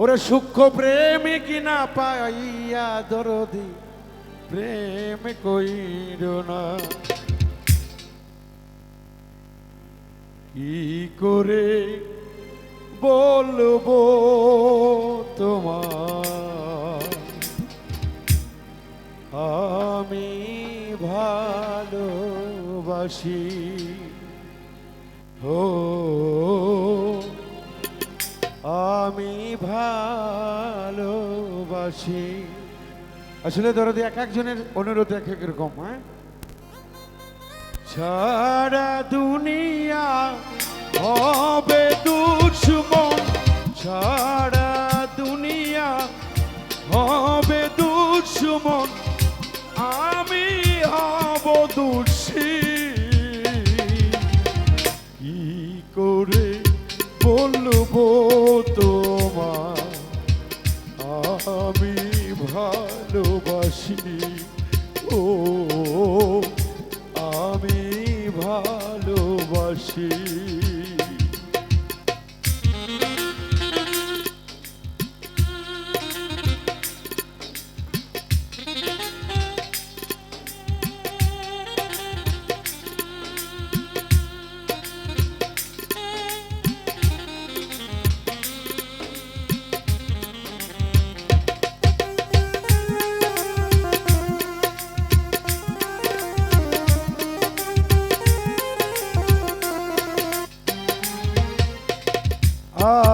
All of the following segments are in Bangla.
ওরে সূক্ষ্ম প্রেমে কিনা পাইয়া দরদি প্রেম কইর না। কি করে বলবো তোমার আমি ভালোবাসি, ও আমি ভালোবাসি। আসলে দরদি এক একজনের অনুরোধ এক এক রকম। হ্যাঁ, সারা দুনিয়া হবে দুশ্মন, সারা দুনিয়া হবে দুশ্মন, আমি হব দোষী। কি করে বলবো তোমার আমি ভালোবাসি, ও আমি ভালোবাসি।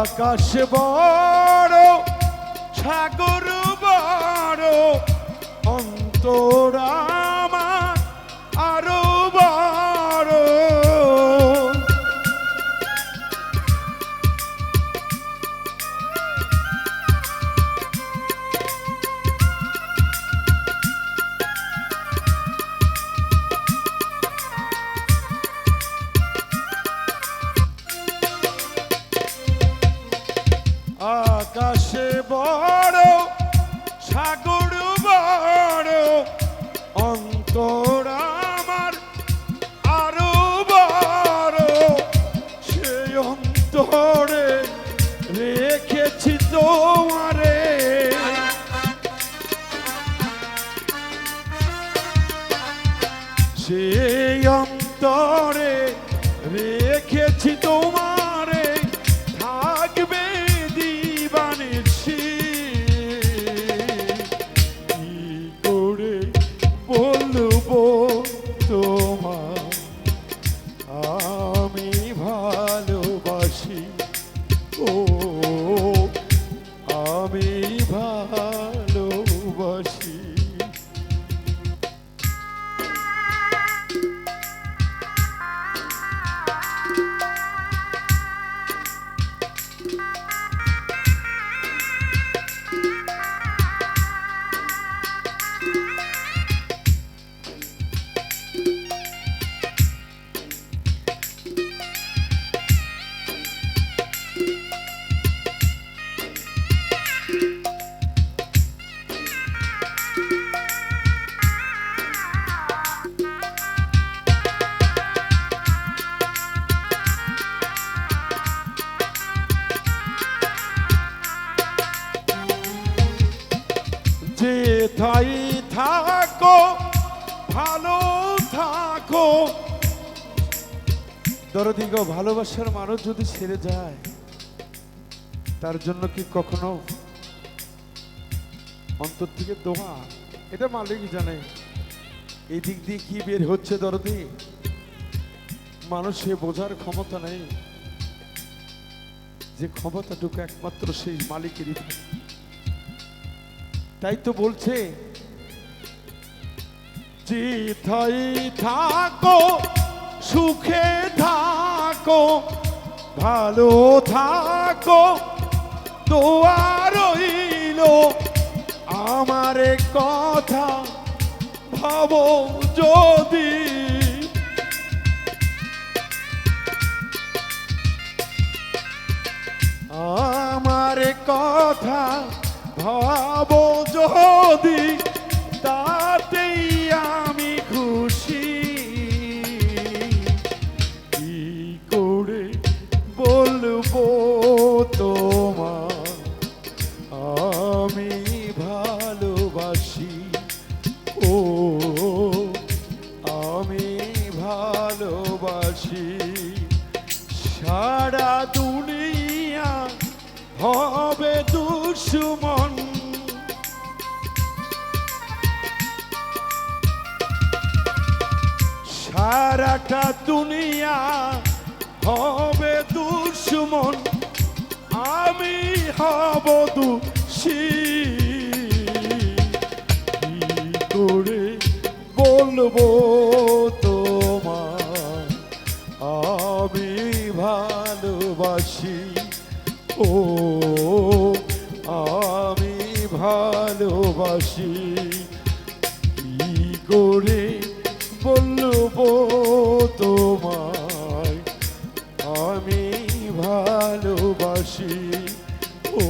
আকাশ বড় সাগর বড় অন্তর আমার আরো বড়। আকাশে বড় সাগর বড় অন্তর আমার আরো বড়। সেই অন্তরে রেখেছি তোমারে, সেই অন্তরে রেখেছি তোমারে, থাকবে দিবানিছি। কি করে বলবো তোমার আমি ভালোবাসি, ও আমি ভালোবাসি। যেথায় থাকো ভালো থাকো। দরদি গো, ভালোবাসার মানুষ যদি ছেড়ে যায় তার জন্য কি কখনো অন্তর থেকে দোয়া? এটা মালিক জানে। এই দিক দিয়ে কি বের হচ্ছে দরদি, মানুষে বোঝার ক্ষমতা নেই। যে ক্ষমতাটুকু একমাত্র সেই মালিকেরই থাকে। তাই তো বলছে, যেথায় থাকো সুখে থাকো ভালো থাকো, দোয়া রইল আমার কথা ভাবো যদি। আমার কথা ভাবো যদি, তাতেই আমি খুশি। কি করে বলবো তোমার হবে দুশ্মন। সারাটা দুনিয়া হবে দুশ্মন, আমি হব দোষী। কি করে বলবো তোমার আমি ভালোবাসি, ও আমি ভালোবাসি। কি করে বলবো তোমায় আমি ভালোবাসি, ও